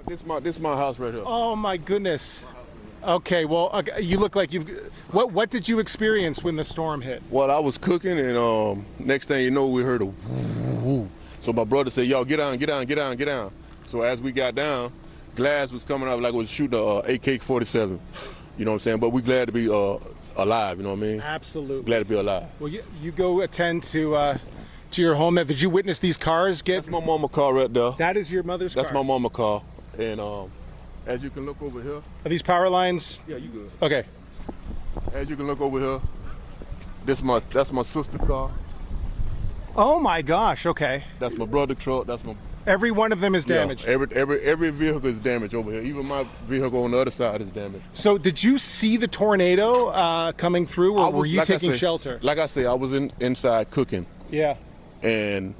This my house right here. Oh my goodness. Okay, well, you look like you've. What did you experience when the storm hit? Well, I was cooking, and next thing you know, we heard a woo. So my brother said, "Y'all get down, get down, get down, get down." So as we got down, glass was coming up like it was shooting a AK-47. You know what I'm saying? But we glad to be alive. You know what I mean? Absolutely. Glad to be alive. Well, you go attend to your home. Now, did you witness these cars get? That's my mama car right there. That is your mother's car? That's my mama car. And as you can look over here. Are these power lines? Yeah, you good. Okay. As you can look over here, that's my sister's car. Oh my gosh, okay. That's my brother's truck. That's my. Every one of them is damaged. Yeah, every vehicle is damaged over here. Even my vehicle on the other side is damaged. So did you see the tornado coming through, or were you taking shelter? Like I said, I was inside cooking. Yeah. And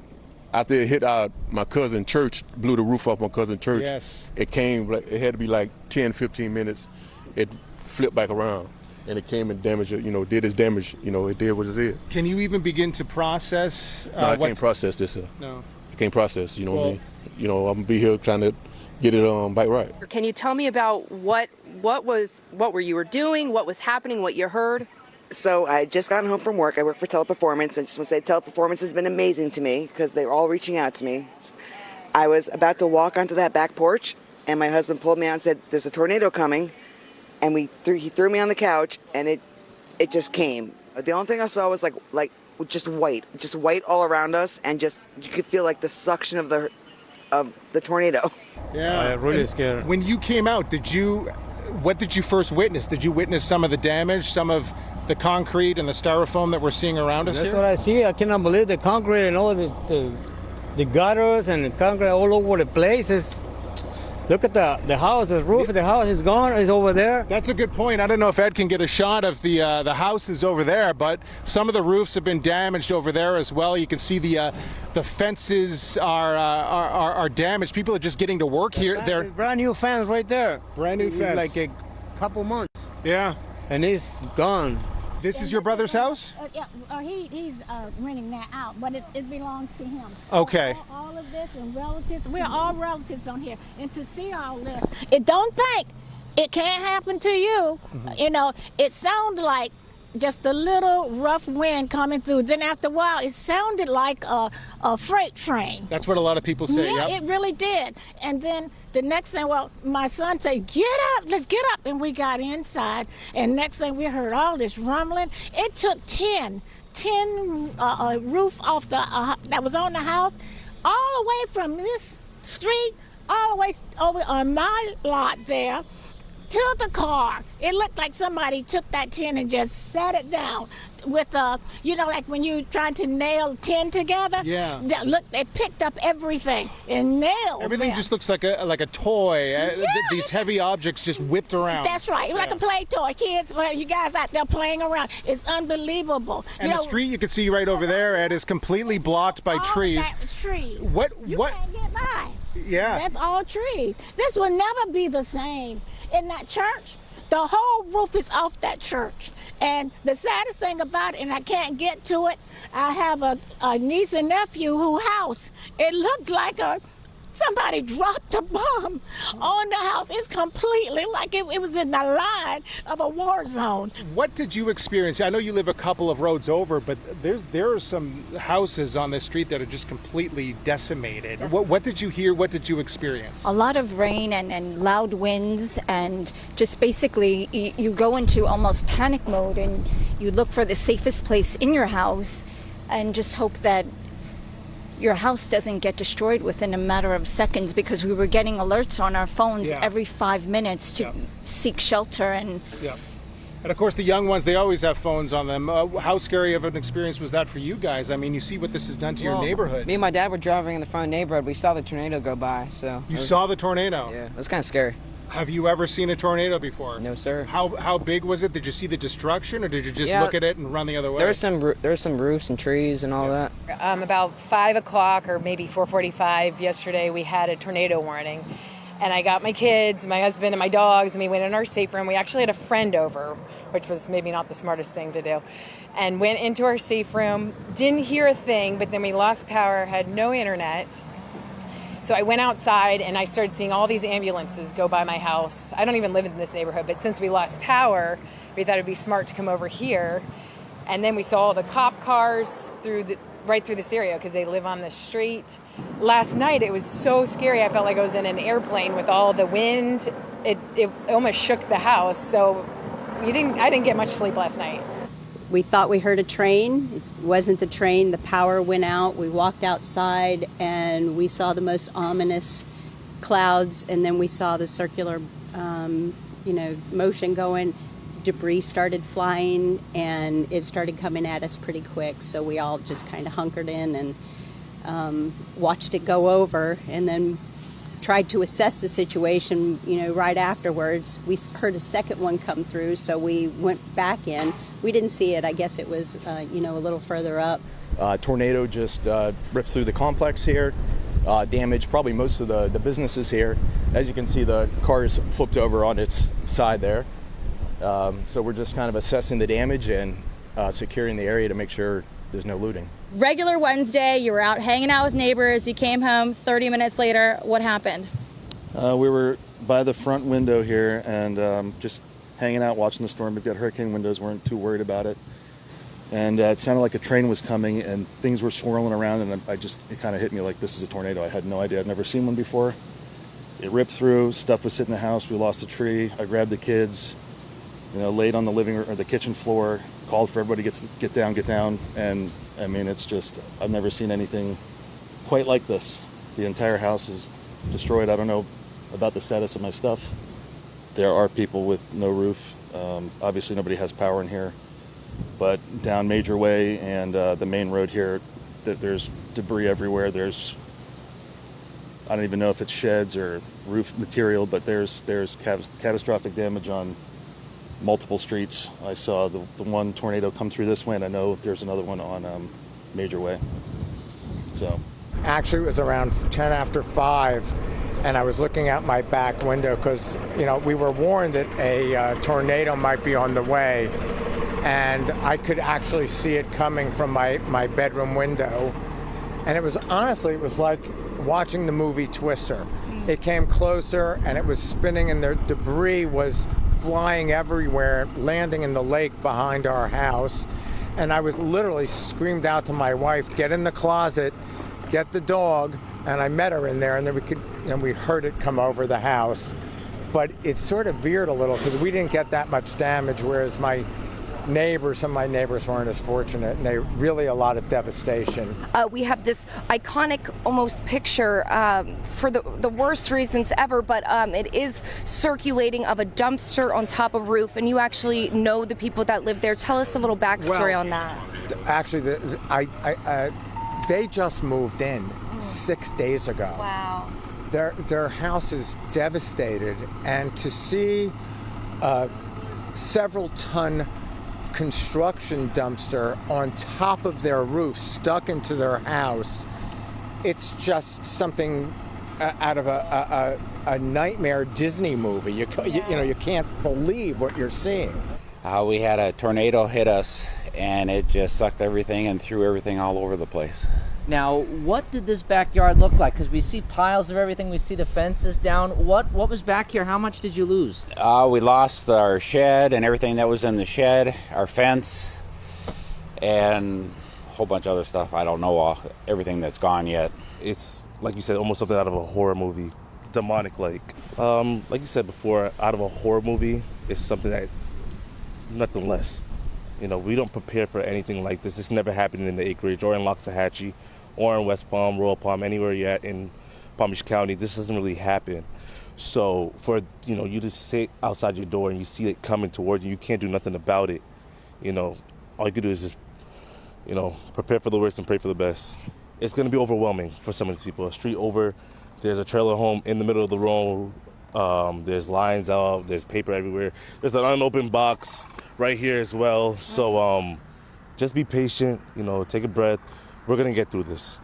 after it hit my cousin's church, blew the roof off my cousin's church. Yes. It came, it had to be like 10, 15 minutes. It flipped back around. And it came and damaged it, did its damage, it did what it did. Can you even begin to process? No, I can't process this here. No. I can't process, what I mean? I'm gonna be here trying to get it back right. Can you tell me about what you were doing, what was happening, what you heard? So I had just gotten home from work. I work for Teleperformance, and just want to say Teleperformance has been amazing to me because they're all reaching out to me. I was about to walk onto that back porch, and my husband pulled me out and said, "There's a tornado coming." And he threw me on the couch, and it just came. The only thing I saw was like just white all around us, and just you could feel like the suction of the tornado. Yeah, really scared. When you came out, what did you first witness? Did you witness some of the damage, some of the concrete and the styrofoam that we're seeing around us here? That's what I see. I cannot believe the concrete and all the gutters and the concrete all over the place. Look at the house, the roof of the house is gone, is over there. That's a good point. I don't know if Ed can get a shot of the houses over there, but some of the roofs have been damaged over there as well. You can see the fences are damaged. People are just getting to work here. They're brand new fence right there. Brand new fence. Like a couple months. Yeah. And it's gone. This is your brother's house? Yeah, he's renting that out, but it belongs to him. Okay. All of this and relatives, we're all relatives on here. And to see all this, don't think it can't happen to you. Mm-hmm. It sounded like just a little rough wind coming through. Then after a while, it sounded like a freight train. That's what a lot of people say. Yeah, yep. It really did. And then the next thing, my son said, "Get up, let's get up." And we got inside. And next thing we heard all this rumbling. It took 10 roof off that was on the house, all the way from this street, all the way over on my lot there, to the car. It looked like somebody took that tin and just sat it down with like when you trying to nail tin together. Yeah. Look, they picked up everything and nailed everything. them. Just looks like a toy. Yeah, these heavy objects just whipped around. That's right. Like a play toy. Kids, you guys out there playing around. It's unbelievable. And the street you can see right over there, Ed, is completely blocked by trees. Trees. What? You can't get by. Yeah. That's all trees. This will never be the same. In that church, the whole roof is off that church. And the saddest thing about it, and I can't get to it, I have a niece and nephew whose house, it looked like somebody dropped a bomb on the house. It's completely like it was in the line of a war zone. What did you experience? I know you live a couple of roads over, but there are some houses on this street that are just completely decimated. What did you hear? What did you experience? A lot of rain and loud winds, and just basically you go into almost panic mode, and you look for the safest place in your house and just hope that your house doesn't get destroyed within a matter of seconds, because we were getting alerts on our phones every 5 minutes to seek shelter. And of course the young ones, they always have phones on them. How scary of an experience was that for you guys? I mean, you see what this has done to your neighborhood. Me and my dad were driving in the front neighborhood. We saw the tornado go by. So you saw the tornado? Yeah, it was kind of scary. Have you ever seen a tornado before? No, sir. How big was it? Did you see the destruction, or did you just look at it and run the other way? There were some roofs and trees and all that. About 5 o'clock or maybe 4:45 yesterday, we had a tornado warning. And I got my kids, my husband, and my dogs, and we went in our safe room. We actually had a friend over, which was maybe not the smartest thing to do, and went into our safe room, didn't hear a thing, but then we lost power, had no internet. So I went outside and I started seeing all these ambulances go by my house. I don't even live in this neighborhood, but since we lost power, we thought it'd be smart to come over here. And then we saw all the cop cars right through this area because they live on the street. Last night it was so scary. I felt like I was in an airplane with all the wind. It almost shook the house. So I didn't get much sleep last night. We thought we heard a train. It wasn't the train. The power went out. We walked outside and we saw the most ominous clouds, and then we saw the circular, motion going. Debris started flying, and it started coming at us pretty quick. So we all just kind of hunkered in and watched it go over, and then tried to assess the situation, right afterwards. We heard a second one come through, so we went back in. We didn't see it. I guess it was, a little further up. Tornado just ripped through the complex here, damaged probably most of the businesses here. As you can see, the car is flipped over on its side there. So we're just kind of assessing the damage and securing the area to make sure there's no looting. Regular Wednesday, you were out hanging out with neighbors, you came home 30 minutes later. What happened? We were by the front window here and just hanging out watching the storm. We've got hurricane windows, weren't too worried about it. And it sounded like a train was coming and things were swirling around, and it kind of hit me like this is a tornado. I had no idea. I'd never seen one before. It ripped through, stuff was sitting in the house, we lost a tree. I grabbed the kids, laid on the living room or the kitchen floor, called for everybody to get down. And I mean, it's just, I've never seen anything quite like this. The entire house is destroyed. I don't know about the status of my stuff. There are people with no roof. Obviously nobody has power in here, but down Major Way and the main road here, there's debris everywhere. I don't even know if it's sheds or roof material, but there's catastrophic damage on multiple streets. I saw the one tornado come through this way, and I know there's another one on Major Way. So, actually, it was around 10 after 5, and I was looking out my back window because we were warned that a tornado might be on the way, and I could actually see it coming from my bedroom window, and it was like watching the movie Twister. It came closer, and it was spinning, and the debris was flying everywhere, landing in the lake behind our house. And I was literally screamed out to my wife, get in the closet, get the dog. And I met her in there, and then we heard it come over the house. But it sort of veered a little because we didn't get that much damage, whereas some of my neighbors weren't as fortunate, and they really a lot of devastation. We have this iconic almost picture for the worst reasons ever, but it is circulating of a dumpster on top of a roof, and you actually know the people that live there. Tell us a little backstory on that. Actually, they just moved in 6 days ago. Wow. Their house is devastated, and to see several ton construction dumpster on top of their roof stuck into their house, it's just something out of a nightmare Disney movie. You can't believe what you're seeing. We had a tornado hit us, and it just sucked everything and threw everything all over the place. Now, what did this backyard look like? Because we see piles of everything. We see the fences down. What was back here? How much did you lose? We lost our shed and everything that was in the shed, our fence, and a whole bunch of other stuff. I don't know everything that's gone yet. It's, like you said, almost something out of a horror movie, demonic-like. Like you said before, out of a horror movie, it's something that's nothing less. We don't prepare for anything like this. It's never happened in the acreage or in Loxahatchee or in West Palm, Royal Palm, anywhere you're at in Palm Beach County. This doesn't really happen. So for, you to sit outside your door and you see it coming towards you, you can't do nothing about it. All you can do is just, prepare for the worst and pray for the best. It's going to be overwhelming for some of these people. A street over, there's a trailer home in the middle of the road. There's lines out, there's paper everywhere. There's an unopened box right here as well. So just be patient, take a breath. We're going to get through this.